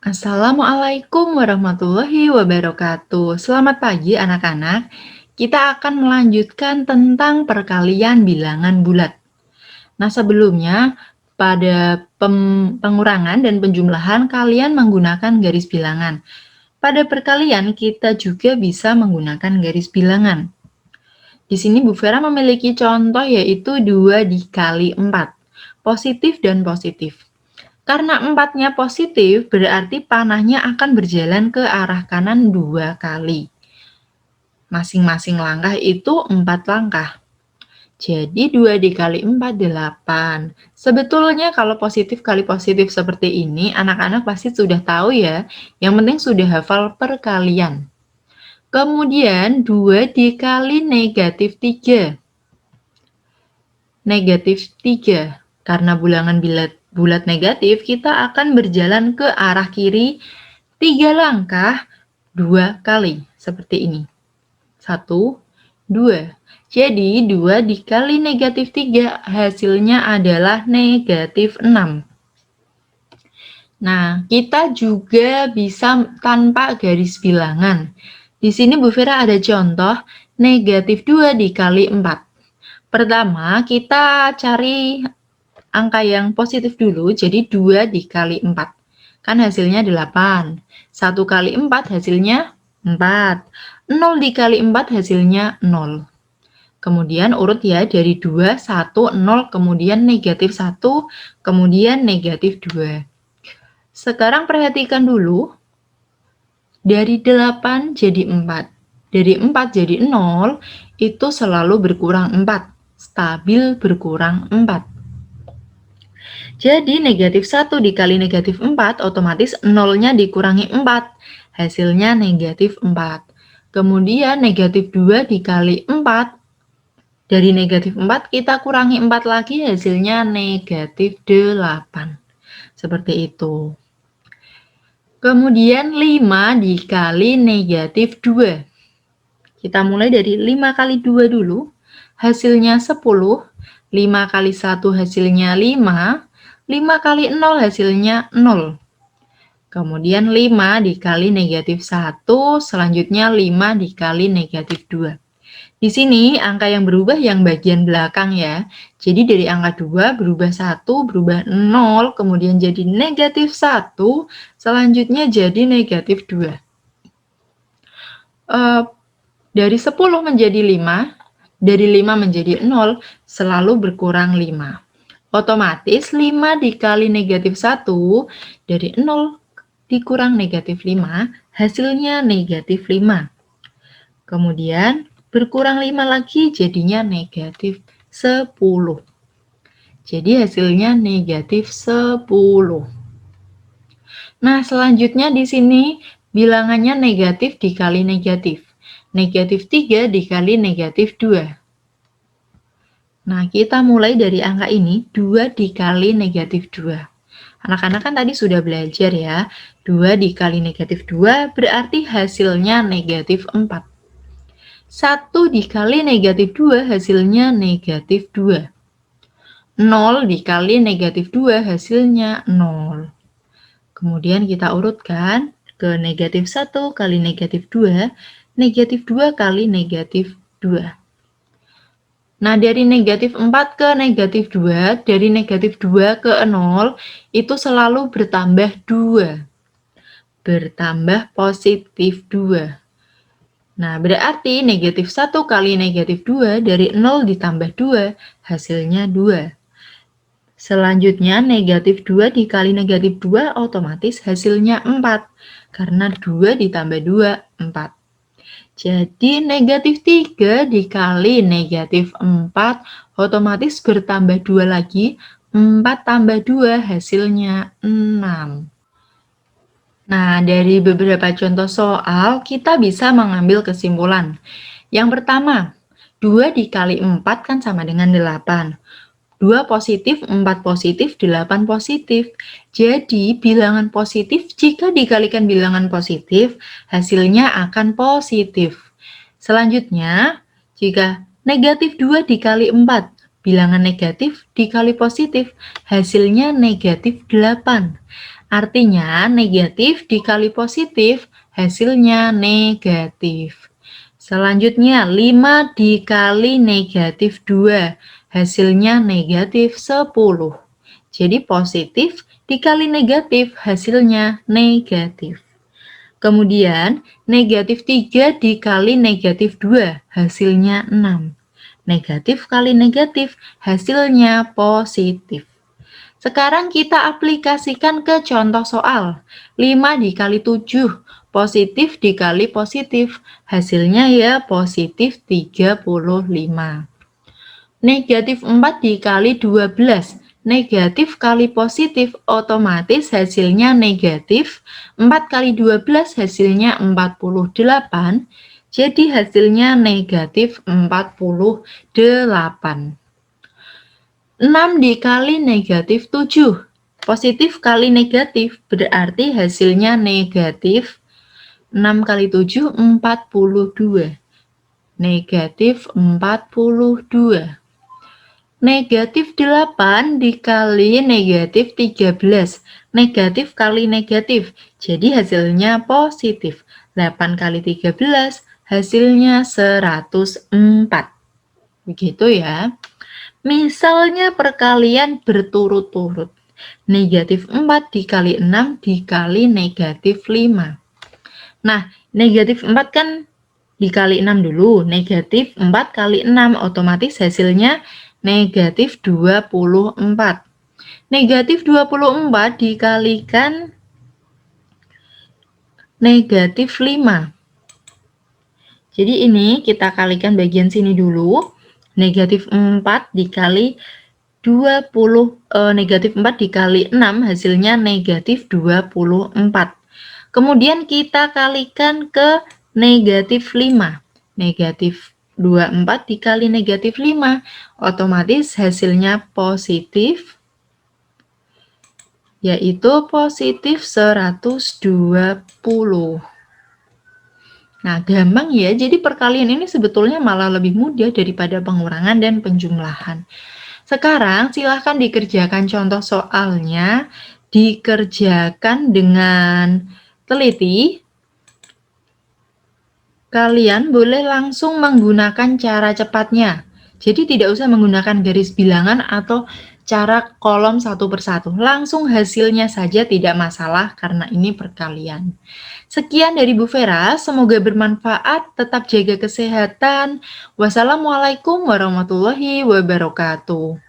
Assalamualaikum warahmatullahi wabarakatuh. Selamat pagi anak-anak. Kita akan melanjutkan tentang perkalian bilangan bulat. Nah, sebelumnya pada pengurangan dan penjumlahan kalian menggunakan garis bilangan. Pada perkalian kita juga bisa menggunakan garis bilangan. Di sini Bu Vera memiliki contoh yaitu 2 dikali 4. Positif dan positif. Karena 4-nya positif, berarti panahnya akan berjalan ke arah kanan 2 kali. Masing-masing langkah itu 4 langkah. Jadi 2 dikali 4, 8. Sebetulnya kalau positif kali positif seperti ini, anak-anak pasti sudah tahu ya. Yang penting sudah hafal perkalian. Kemudian 2 dikali negatif 3. Negatif 3. Karena bilangan bulat negatif, kita akan berjalan ke arah kiri 3 langkah 2 kali. Seperti ini. 1, 2. Jadi 2 dikali negatif 3 hasilnya adalah negatif 6. Nah, kita juga bisa tanpa garis bilangan. Di sini Bu Vera ada contoh negatif 2 dikali 4. Pertama, kita cari angka yang positif dulu, jadi 2 dikali 4. Kan hasilnya 8. 1 kali 4 hasilnya 4. 0 dikali 4 hasilnya 0. Kemudian urut ya dari 2, 1, 0, kemudian negatif 1, kemudian negatif 2. Sekarang perhatikan dulu, dari 8 jadi 4. Dari 4 jadi 0, itu selalu berkurang 4. Stabil berkurang 4. Jadi negatif 1 dikali negatif 4, otomatis 0-nya dikurangi 4. Hasilnya negatif 4. Kemudian negatif 2 dikali 4. Dari negatif 4 kita kurangi 4 lagi, hasilnya negatif 8. Seperti itu. Kemudian 5 dikali negatif 2. Kita mulai dari 5 kali 2 dulu. Hasilnya 10. 5 kali 1 hasilnya 5. 5 kali 0 hasilnya 0. Kemudian 5 dikali negatif 1, selanjutnya 5 dikali negatif 2. Di sini angka yang berubah yang bagian belakang ya. Jadi dari angka 2 berubah 1, berubah 0, kemudian jadi negatif 1, selanjutnya jadi negatif 2. Dari 10 menjadi 5, dari 5 menjadi 0, selalu berkurang 5. Otomatis 5 dikali negatif 1, dari 0 dikurang negatif 5, hasilnya negatif 5. Kemudian berkurang 5 lagi, jadinya negatif 10. Jadi hasilnya negatif 10. Nah, selanjutnya di sini bilangannya negatif dikali negatif. Negatif 3 dikali negatif 2. Nah, kita mulai dari angka ini, 2 dikali negatif 2. Anak-anak kan tadi sudah belajar ya, 2 dikali negatif 2 berarti hasilnya negatif 4. 1 dikali negatif 2 hasilnya negatif 2. 0 dikali negatif 2 hasilnya 0. Kemudian kita urutkan ke negatif 1 kali negatif 2, negatif 2 kali negatif 2. Nah, dari negatif 4 ke negatif 2, dari negatif 2 ke 0, itu selalu bertambah 2. Bertambah positif 2. Nah, berarti negatif 1 kali negatif 2, dari 0 ditambah 2, hasilnya 2. Selanjutnya, negatif 2 dikali negatif 2, otomatis hasilnya 4. Karena 2 ditambah 2, 4. Jadi, negatif 3 dikali negatif 4, otomatis bertambah 2 lagi. 4 tambah 2, hasilnya 6. Nah, dari beberapa contoh soal, kita bisa mengambil kesimpulan. Yang pertama, 2 dikali 4 kan sama dengan 8. 2 positif, 4 positif, 8 positif. Jadi, bilangan positif jika dikalikan bilangan positif, hasilnya akan positif. Selanjutnya, jika negatif 2 dikali 4, bilangan negatif dikali positif, hasilnya negatif 8. Artinya, negatif dikali positif, hasilnya negatif. Selanjutnya, 5 dikali negatif 2, hasilnya negatif 10. Jadi positif dikali negatif, hasilnya negatif. Kemudian, negatif 3 dikali negatif 2, hasilnya 6. Negatif kali negatif, hasilnya positif. Sekarang kita aplikasikan ke contoh soal. 5 dikali 7, positif dikali positif, hasilnya ya positif 35. Negatif 4 dikali 12, negatif kali positif, otomatis hasilnya negatif. 4 kali 12 hasilnya 48, jadi hasilnya negatif 48. 6 dikali negatif 7, positif kali negatif, berarti hasilnya negatif. 6 kali 7, 42. Negatif 42. Negatif 8 dikali negatif 13, negatif kali negatif, jadi hasilnya positif. 8 kali 13, hasilnya 104. Begitu ya. Misalnya perkalian berturut-turut. Negatif 4 dikali 6 dikali negatif 5. Nah, negatif 4 kan dikali 6 dulu. Negatif 4 kali 6, otomatis hasilnya negatif 24. Negatif 24 dikalikan negatif 5. Jadi ini kita kalikan bagian sini dulu. Negatif 4 dikali 20, negatif 4 dikali 6 hasilnya negatif 24. Kemudian kita kalikan ke negatif 5. Negatif 24 dikali negatif 5, otomatis hasilnya positif, yaitu positif 120. Nah, gampang ya, jadi perkalian ini sebetulnya malah lebih mudah daripada pengurangan dan penjumlahan. Sekarang silahkan dikerjakan contoh soalnya, dikerjakan dengan teliti. Kalian boleh langsung menggunakan cara cepatnya. Jadi tidak usah menggunakan garis bilangan atau cara kolom satu persatu. Langsung hasilnya saja tidak masalah karena ini perkalian. Sekian dari Bu Vera, semoga bermanfaat, tetap jaga kesehatan. Wassalamualaikum warahmatullahi wabarakatuh.